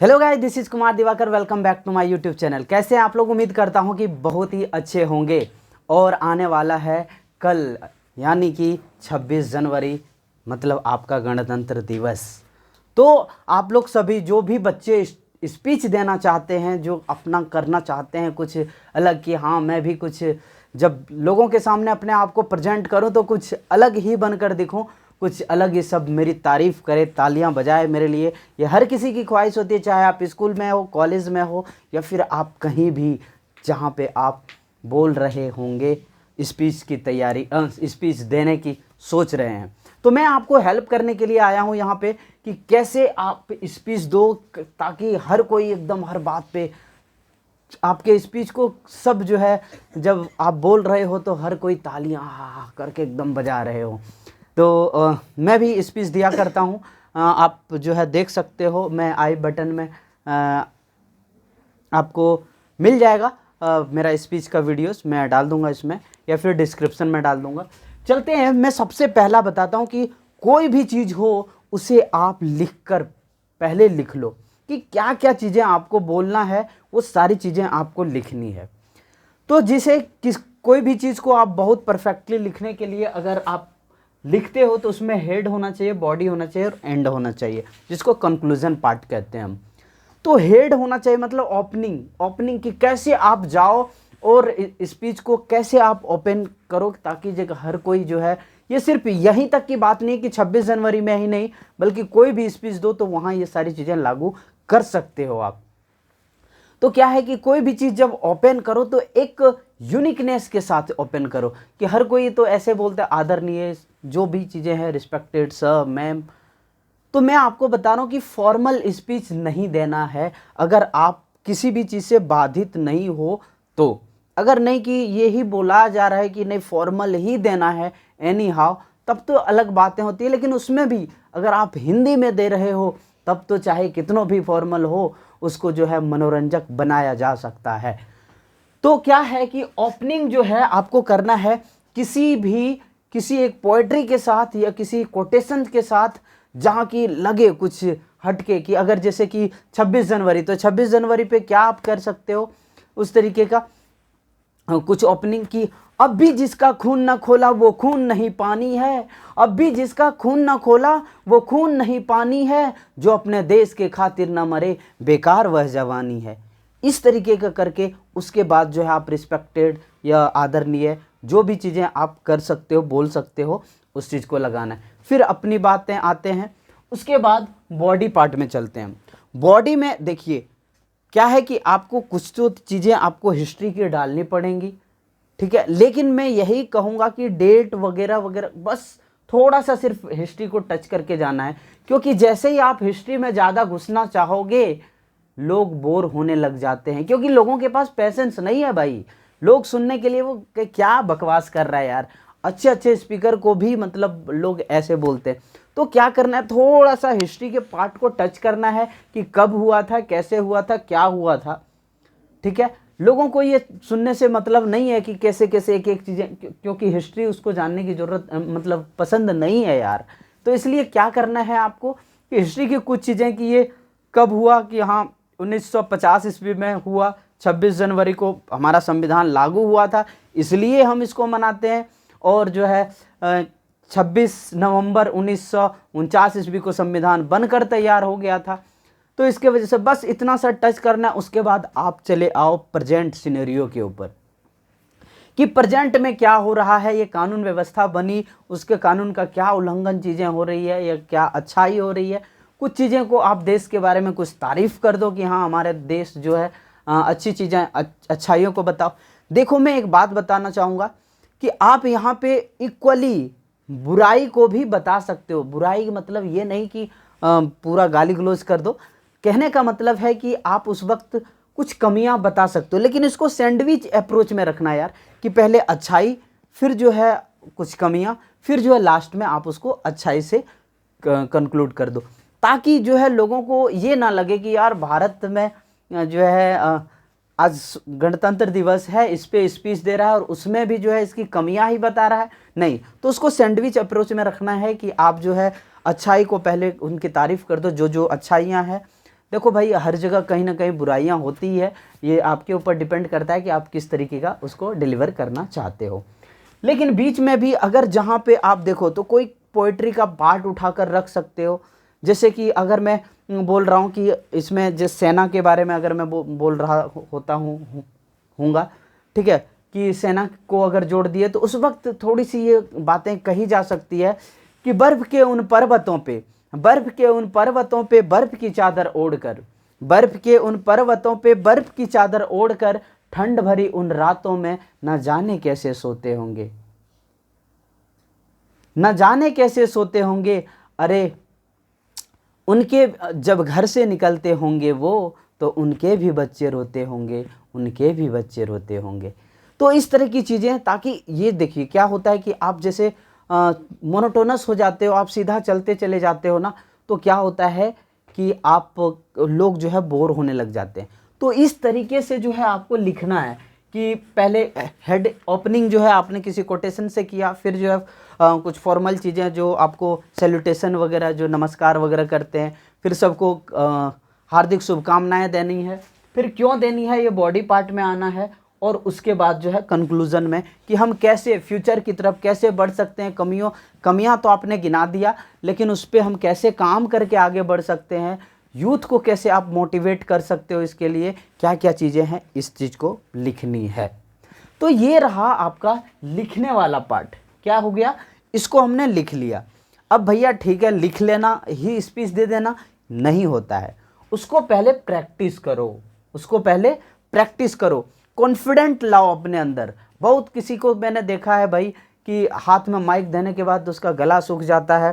Hello guys, this is Kumar Diwakar. Welcome back to my YouTube channel. कैसे हैं आप लोग? उम्मीद करता हूं कि बहुत ही अच्छे होंगे। और आने वाला है कल, यानी कि 26 जनवरी, मतलब आपका गणतंत्र दिवस। तो आप लोग सभी जो भी बच्चे स्पीच देना चाहते हैं, जो अपना करना चाहते हैं कुछ अलग, कि हाँ मैं भी कुछ जब लोगों के सामने अपने आप को प्रेजेंट करूं तो कुछ अलग ही बनकर दिखूं, कुछ अलग ही सब मेरी तारीफ़ करे, तालियां बजाए मेरे लिए। ये हर किसी की ख्वाहिश होती है, चाहे आप स्कूल में हो, कॉलेज में हो, या फिर आप कहीं भी जहाँ पे आप बोल रहे होंगे, स्पीच की तैयारी, स्पीच देने की सोच रहे हैं। तो मैं आपको हेल्प करने के लिए आया हूँ यहाँ पे कि कैसे आप स्पीच दो, ताकि हर कोई एकदम हर बात पे आपके स्पीच को सब जो है, जब आप बोल रहे हो तो हर कोई तालियां हा करके एकदम बजा रहे हो। तो मैं भी स्पीच दिया करता हूँ। आप जो है देख सकते हो, मैं आई बटन में आपको मिल जाएगा मेरा स्पीच का वीडियोस मैं डाल दूंगा इसमें, या फिर डिस्क्रिप्शन में डाल दूंगा। चलते हैं, मैं सबसे पहला बताता हूँ कि कोई भी चीज़ हो उसे आप लिख कर पहले लिख लो कि क्या क्या चीज़ें आपको बोलना है, वो सारी चीज़ें आपको लिखनी है। तो जिसे कोई भी चीज़ को आप बहुत परफेक्टली लिखने के लिए अगर आप लिखते हो तो उसमें हेड होना चाहिए, बॉडी होना चाहिए और एंड होना चाहिए, जिसको कंक्लूजन पार्ट कहते हैं हम। तो हेड होना चाहिए, मतलब ओपनिंग, ओपनिंग की कैसे आप जाओ और स्पीच को कैसे आप ओपन करो, ताकि जगह हर कोई जो है, ये सिर्फ यहीं तक की बात नहीं कि 26 जनवरी में ही नहीं, बल्कि कोई भी स्पीच दो तो वहाँ ये सारी चीज़ें लागू कर सकते हो आप। तो क्या है कि कोई भी चीज़ जब ओपन करो तो एक यूनिकनेस के साथ ओपन करो, कि हर कोई तो ऐसे बोलता है आदरणीय, जो भी चीज़ें हैं, रिस्पेक्टेड सर, मैम। तो मैं आपको बता रहा हूँ कि फॉर्मल स्पीच नहीं देना है अगर आप किसी भी चीज़ से बाधित नहीं हो तो। अगर नहीं कि ये ही बोला जा रहा है कि नहीं फॉर्मल ही देना है एनी हाउ, तब तो अलग बातें होती है। लेकिन उसमें भी अगर आप हिंदी में दे रहे हो तब तो चाहे कितनों भी फॉर्मल हो, उसको जो है मनोरंजक बनाया जा सकता है। तो क्या है कि ओपनिंग जो है आपको करना है किसी एक पोएट्री के साथ या किसी कोटेशन के साथ, जहाँ की लगे कुछ हटके, कि अगर जैसे कि 26 जनवरी, तो 26 जनवरी पे क्या आप कर सकते हो उस तरीके का कुछ ओपनिंग की। अब भी जिसका खून ना खोला वो खून नहीं पानी है, अब भी जिसका खून ना खोला वो खून नहीं पानी है, जो अपने देश के खातिर ना मरे बेकार वह जवानी है। इस तरीके का करके उसके बाद जो है आप रिस्पेक्टेड या आदरणीय जो भी चीज़ें आप कर सकते हो, बोल सकते हो, उस चीज़ को लगाना है। फिर अपनी बातें आते हैं, उसके बाद बॉडी पार्ट में चलते हैं। बॉडी में देखिए क्या है कि आपको कुछ तो चीज़ें आपको हिस्ट्री की डालनी पड़ेंगी, ठीक है, लेकिन मैं यही कहूँगा कि डेट वगैरह वगैरह बस थोड़ा सा सिर्फ हिस्ट्री को टच करके जाना है, क्योंकि जैसे ही आप हिस्ट्री में ज़्यादा घुसना चाहोगे लोग बोर होने लग जाते हैं, क्योंकि लोगों के पास पेशेंस नहीं है भाई। लोग सुनने के लिए वो क्या बकवास कर रहा है यार, अच्छे अच्छे स्पीकर को भी मतलब लोग ऐसे बोलते हैं। तो क्या करना है, थोड़ा सा हिस्ट्री के पार्ट को टच करना है कि कब हुआ था, कैसे हुआ था, क्या हुआ था, ठीक है। लोगों को ये सुनने से मतलब नहीं है कि कैसे कैसे एक एक चीज़ें, क्योंकि हिस्ट्री उसको जानने की ज़रूरत मतलब पसंद नहीं है यार। तो इसलिए क्या करना है आपको कि हिस्ट्री की कुछ चीज़ें, कि ये कब हुआ, कि हाँ 1950 ईस्वी में हुआ, 26 जनवरी को हमारा संविधान लागू हुआ था, इसलिए हम इसको मनाते हैं। और जो है 26 नवंबर 1949 ईस्वी को संविधान बनकर तैयार हो गया था। तो इसके वजह से बस इतना सा टच करना। उसके बाद आप चले आओ प्रेजेंट सिनेरियो के ऊपर, कि प्रेजेंट में क्या हो रहा है, ये कानून व्यवस्था बनी, उसके कानून का क्या उल्लंघन चीज़ें हो रही है या क्या अच्छाई हो रही है। कुछ चीज़ें को आप देश के बारे में कुछ तारीफ़ कर दो कि हाँ हमारे देश जो है अच्छी चीज़ें, अच्छाइयों को बताओ। देखो मैं एक बात बताना चाहूँगा कि आप यहाँ पे इक्वली बुराई को भी बता सकते हो। बुराई मतलब ये नहीं कि पूरा गाली गलौज कर दो, कहने का मतलब है कि आप उस वक्त कुछ कमियां बता सकते हो, लेकिन इसको सैंडविच अप्रोच में रखना यार, कि पहले अच्छाई, फिर जो है कुछ कमियां, फिर जो है लास्ट में आप उसको अच्छाई से कंक्लूड कर दो, ताकि जो है लोगों को ये ना लगे कि यार भारत में जो है आज गणतंत्र दिवस है, इस पे स्पीच दे रहा है और उसमें भी जो है इसकी कमियां ही बता रहा है। नहीं, तो उसको सैंडविच अप्रोच में रखना है कि आप जो है अच्छाई को पहले उनकी तारीफ़ कर दो, जो जो अच्छाइयाँ हैं, देखो भाई, हर जगह कहीं ना कहीं बुराइयां होती है, ये आपके ऊपर डिपेंड करता है कि आप किस तरीके का उसको डिलीवर करना चाहते हो। लेकिन बीच में भी अगर जहाँ पे आप देखो तो कोई पोइट्री का पार्ट उठाकर रख सकते हो। जैसे कि अगर मैं बोल रहा हूँ कि इसमें जिस सेना के बारे में अगर मैं बोल रहा होता हूँगा, ठीक है, कि सेना को अगर जोड़ दिए तो उस वक्त थोड़ी सी ये बातें कही जा सकती है कि बर्फ के उन पर्वतों पे, बर्फ के उन पर्वतों पे बर्फ की चादर ओढ़कर, बर्फ के उन पर्वतों पे बर्फ की चादर ओढ़कर, ठंड भरी उन रातों में न जाने कैसे सोते होंगे, न जाने कैसे सोते होंगे। अरे उनके जब घर से निकलते होंगे वो, तो उनके भी बच्चे रोते होंगे, उनके भी बच्चे रोते होंगे। तो इस तरह की चीज़ें, ताकि ये देखिए क्या होता है कि आप जैसे मोनोटोनस हो जाते हो, आप सीधा चलते चले जाते हो ना, तो क्या होता है कि आप लोग जो है बोर होने लग जाते हैं। तो इस तरीके से जो है आपको लिखना है कि पहले हेड ओपनिंग जो है आपने किसी कोटेशन से किया, फिर जो है कुछ फॉर्मल चीज़ें जो आपको सैल्यूटेशन वगैरह, जो नमस्कार वगैरह करते हैं, फिर सबको हार्दिक शुभकामनाएं देनी है, फिर क्यों देनी है ये बॉडी पार्ट में आना है, और उसके बाद जो है कंक्लूजन में कि हम कैसे फ्यूचर की तरफ कैसे बढ़ सकते हैं। कमियां तो आपने गिना दिया, लेकिन उस पर हम कैसे काम करके आगे बढ़ सकते हैं, यूथ को कैसे आप मोटिवेट कर सकते हो, इसके लिए क्या क्या चीज़ें हैं, इस चीज़ को लिखनी है। तो ये रहा आपका लिखने वाला पार्ट। क्या हो गया, इसको हमने लिख लिया। अब भैया ठीक है, लिख लेना ही स्पीच दे देना नहीं होता है, उसको पहले प्रैक्टिस करो, उसको पहले प्रैक्टिस करो, कॉन्फिडेंट लाओ अपने अंदर। बहुत किसी को मैंने देखा है भाई कि हाथ में माइक देने के बाद उसका गला सूख जाता है,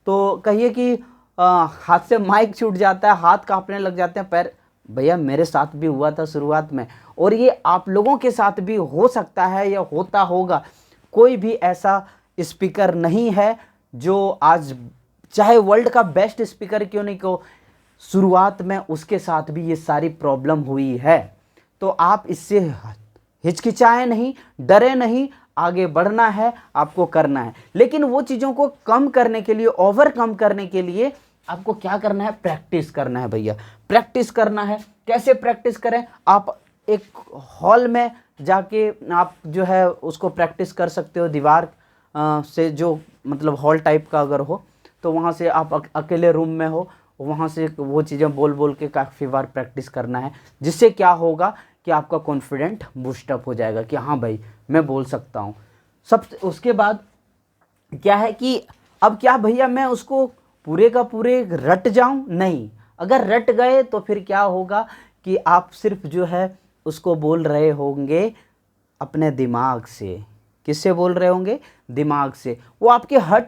तो कहिए कि हाथ से माइक छूट जाता है, हाथ कांपने लग जाते हैं, पैर। भैया मेरे साथ भी हुआ था शुरुआत में, और ये आप लोगों के साथ भी हो सकता है या होता होगा। कोई भी ऐसा स्पीकर नहीं है जो आज, चाहे वर्ल्ड का बेस्ट स्पीकर क्यों नहीं को, शुरुआत में उसके साथ भी ये सारी प्रॉब्लम हुई है। तो आप इससे हिचकिचाएं नहीं, डरे नहीं, आगे बढ़ना है, आपको करना है। लेकिन वो चीज़ों को कम करने के लिए, ओवरकम करने के लिए आपको क्या करना है, प्रैक्टिस करना है भैया, प्रैक्टिस करना है। कैसे प्रैक्टिस करें, आप एक हॉल में जाके आप जो है उसको प्रैक्टिस कर सकते हो, दीवार से जो मतलब हॉल टाइप का अगर हो तो वहाँ से आप अकेले रूम में हो, वहाँ से वो चीज़ें बोल बोल के काफ़ी बार प्रैक्टिस करना है, जिससे क्या होगा कि आपका कॉन्फिडेंट बूस्टअप हो जाएगा कि हाँ भाई मैं बोल सकता हूँ। सब उसके बाद क्या है कि अब क्या भैया मैं उसको पूरे का पूरे रट जाऊँ, नहीं। अगर रट गए तो फिर क्या होगा कि आप सिर्फ जो है उसको बोल रहे होंगे अपने दिमाग से। किससे बोल रहे होंगे, दिमाग से। वो आपके हर्ट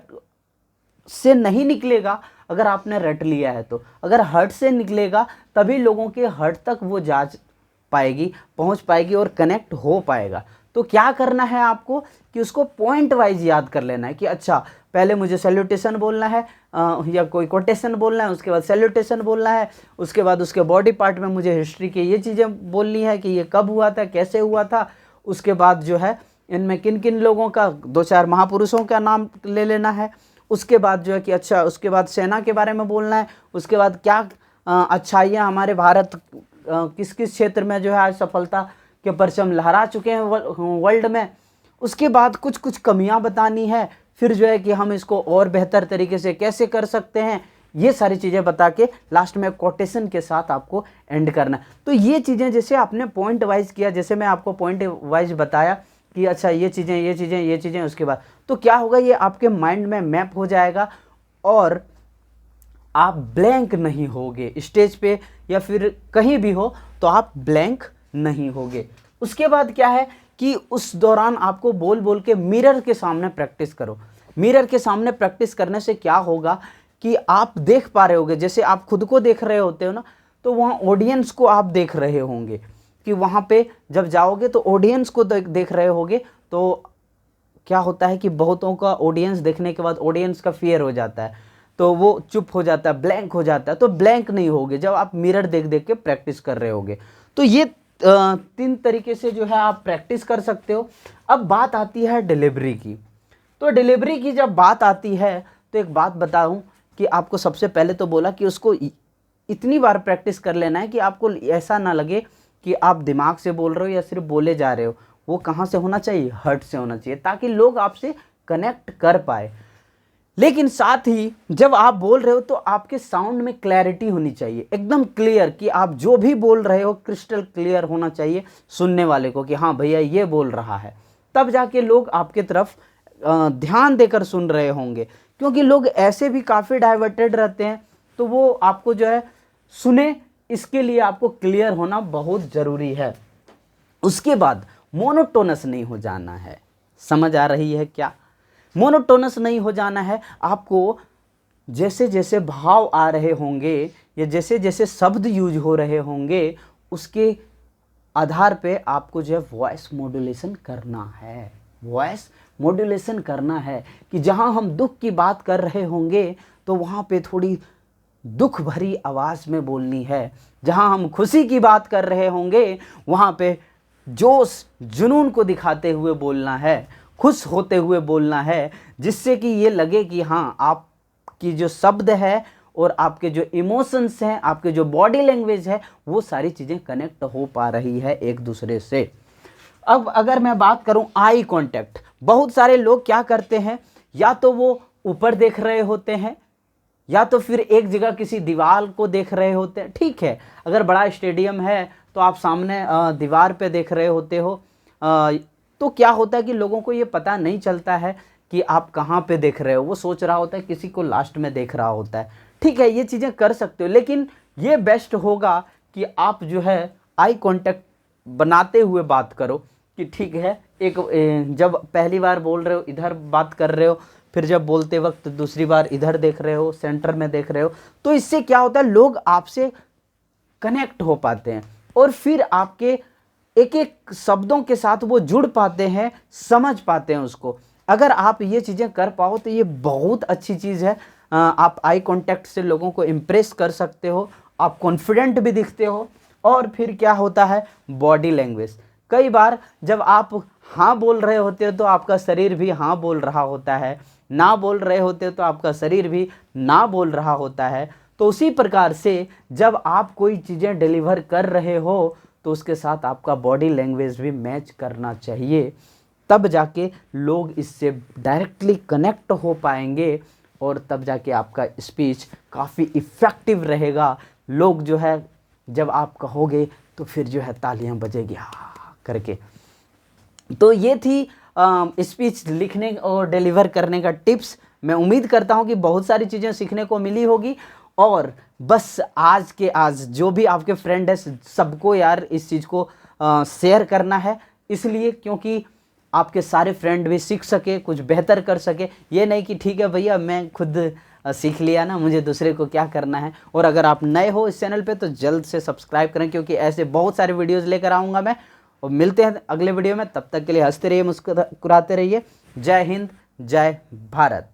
से नहीं निकलेगा अगर आपने रट लिया है तो। अगर हर्ट से निकलेगा तभी लोगों के हर्ट तक वो जा पाएगी, पहुंच पाएगी और कनेक्ट हो पाएगा। तो क्या करना है आपको कि उसको पॉइंट वाइज याद कर लेना है कि अच्छा पहले मुझे सैल्यूटेशन बोलना है या कोई कोटेशन बोलना है, उसके बाद सैल्यूटेशन बोलना है, उसके बाद उसके बॉडी पार्ट में मुझे हिस्ट्री की ये चीज़ें बोलनी है कि ये कब हुआ था, कैसे हुआ था। उसके बाद जो है इनमें किन किन लोगों का, 2-4 महापुरुषों का नाम ले लेना है। उसके बाद जो है कि अच्छा उसके बाद सेना के बारे में बोलना है। उसके बाद क्या अच्छाइयाँ हमारे भारत किस किस क्षेत्र में जो है आज सफलता के परचम लहरा चुके हैं वर्ल्ड में। उसके बाद कुछ कुछ कमियां बतानी है, फिर जो है कि हम इसको और बेहतर तरीके से कैसे कर सकते हैं, ये सारी चीज़ें बता के लास्ट में कोटेशन के साथ आपको एंड करना है। तो ये चीज़ें जैसे आपने पॉइंट वाइज किया, जैसे मैं आपको पॉइंट वाइज बताया कि अच्छा ये चीज़ें ये चीज़ें ये चीज़ें, उसके बाद तो क्या होगा, ये आपके माइंड में मैप हो जाएगा और आप ब्लैंक नहीं होगे। स्टेज पे या फिर कहीं भी हो तो आप ब्लैंक नहीं होगे। उसके बाद क्या है कि उस दौरान आपको बोल बोल के मिरर के सामने प्रैक्टिस करो। मिरर के सामने प्रैक्टिस करने से क्या होगा कि आप देख पा रहे होगे, जैसे आप खुद को देख रहे होते हो ना, तो वहाँ ऑडियंस को आप देख रहे होंगे कि वहाँ पे जब जाओगे तो ऑडियंस को देख रहे होगे। तो क्या होता है कि बहुतों का ऑडियंस देखने के बाद ऑडियंस का फियर हो जाता है, तो वो चुप हो जाता है, ब्लैंक हो जाता है। तो ब्लैंक नहीं होगे जब आप मिरर देख देख के प्रैक्टिस कर रहे होगे। तो ये 3 तरीके से जो है आप प्रैक्टिस कर सकते हो। अब बात आती है डिलीवरी की। तो डिलीवरी की जब बात आती है तो एक बात बताऊं कि आपको सबसे पहले तो बोला कि उसको इतनी बार प्रैक्टिस कर लेना है कि आपको ऐसा ना लगे कि आप दिमाग से बोल रहे हो या सिर्फ बोले जा रहे हो। वो कहाँ से होना चाहिए, हर्ट से होना चाहिए, ताकि लोग आपसे कनेक्ट कर पाए। लेकिन साथ ही जब आप बोल रहे हो तो आपके साउंड में क्लैरिटी होनी चाहिए, एकदम क्लियर, कि आप जो भी बोल रहे हो क्रिस्टल क्लियर होना चाहिए सुनने वाले को कि हाँ भैया ये बोल रहा है। तब जाके लोग आपके तरफ ध्यान देकर सुन रहे होंगे, क्योंकि लोग ऐसे भी काफ़ी डाइवर्टेड रहते हैं, तो वो आपको जो है सुने, इसके लिए आपको क्लियर होना बहुत ज़रूरी है। उसके बाद मोनोटोनस नहीं हो जाना है। समझ आ रही है क्या? मोनोटोनस नहीं हो जाना है। आपको जैसे जैसे भाव आ रहे होंगे या जैसे जैसे शब्द यूज हो रहे होंगे, उसके आधार पे आपको जो है वॉइस मॉड्यूलेशन करना है। वॉइस मॉड्यूलेशन करना है कि जहां हम दुख की बात कर रहे होंगे तो वहां पे थोड़ी दुख भरी आवाज़ में बोलनी है। जहां हम खुशी की बात कर रहे होंगे वहां पे जोश जुनून को दिखाते हुए बोलना है, खुश होते हुए बोलना है, जिससे कि ये लगे कि हाँ आपकी जो शब्द है और आपके जो इमोशंस हैं, आपके जो बॉडी लैंग्वेज है, वो सारी चीज़ें कनेक्ट हो पा रही है एक दूसरे से। अब अगर मैं बात करूं आई कांटेक्ट, बहुत सारे लोग क्या करते हैं, या तो वो ऊपर देख रहे होते हैं या तो फिर एक जगह किसी दीवार को देख रहे होते हैं। ठीक है, अगर बड़ा स्टेडियम है तो आप सामने दीवार पे देख रहे होते हो, तो क्या होता है कि लोगों को ये पता नहीं चलता है कि आप कहाँ पे देख रहे हो। वो सोच रहा होता है किसी को लास्ट में देख रहा होता है। ठीक है, ये चीज़ें कर सकते हो, लेकिन ये बेस्ट होगा कि आप जो है आई कांटेक्ट बनाते हुए बात करो कि ठीक है, जब पहली बार बोल रहे हो इधर बात कर रहे हो, फिर जब बोलते वक्त दूसरी बार इधर देख रहे हो, सेंटर में देख रहे हो। तो इससे क्या होता है, लोग आपसे कनेक्ट हो पाते हैं और फिर आपके एक एक शब्दों के साथ वो जुड़ पाते हैं, समझ पाते हैं उसको। अगर आप ये चीज़ें कर पाओ तो ये बहुत अच्छी चीज़ है। आप आई कांटेक्ट से लोगों को इम्प्रेस कर सकते हो, आप कॉन्फिडेंट भी दिखते हो। और फिर क्या होता है, बॉडी लैंग्वेज। कई बार जब आप हाँ बोल रहे होते हो तो आपका शरीर भी हाँ बोल रहा होता है, ना बोल रहे होते हो तो आपका शरीर भी ना बोल रहा होता है। तो उसी प्रकार से जब आप कोई चीज़ें डिलीवर कर रहे हो तो उसके साथ आपका बॉडी लैंग्वेज भी मैच करना चाहिए, तब जाके लोग इससे डायरेक्टली कनेक्ट हो पाएंगे और तब जाके आपका स्पीच काफ़ी इफ़ेक्टिव रहेगा। लोग जो है जब आप कहोगे तो फिर जो है तालियां बजेगी हाँ करके। तो ये थी स्पीच लिखने और डिलीवर करने का टिप्स। मैं उम्मीद करता हूँ कि बहुत सारी चीज़ें सीखने को मिली होगी। और बस आज जो भी आपके फ्रेंड है सबको यार इस चीज़ को शेयर करना है, इसलिए क्योंकि आपके सारे फ्रेंड भी सीख सके, कुछ बेहतर कर सके। ये नहीं कि ठीक है भैया मैं खुद सीख लिया ना, मुझे दूसरे को क्या करना है। और अगर आप नए हो इस चैनल पे तो जल्द से सब्सक्राइब करें, क्योंकि ऐसे बहुत सारे वीडियोज़ लेकर आऊँगा मैं। और मिलते हैं अगले वीडियो में, तब तक के लिए हंसते रहिए, मुस्कुराते रहिए। जय हिंद, जय भारत।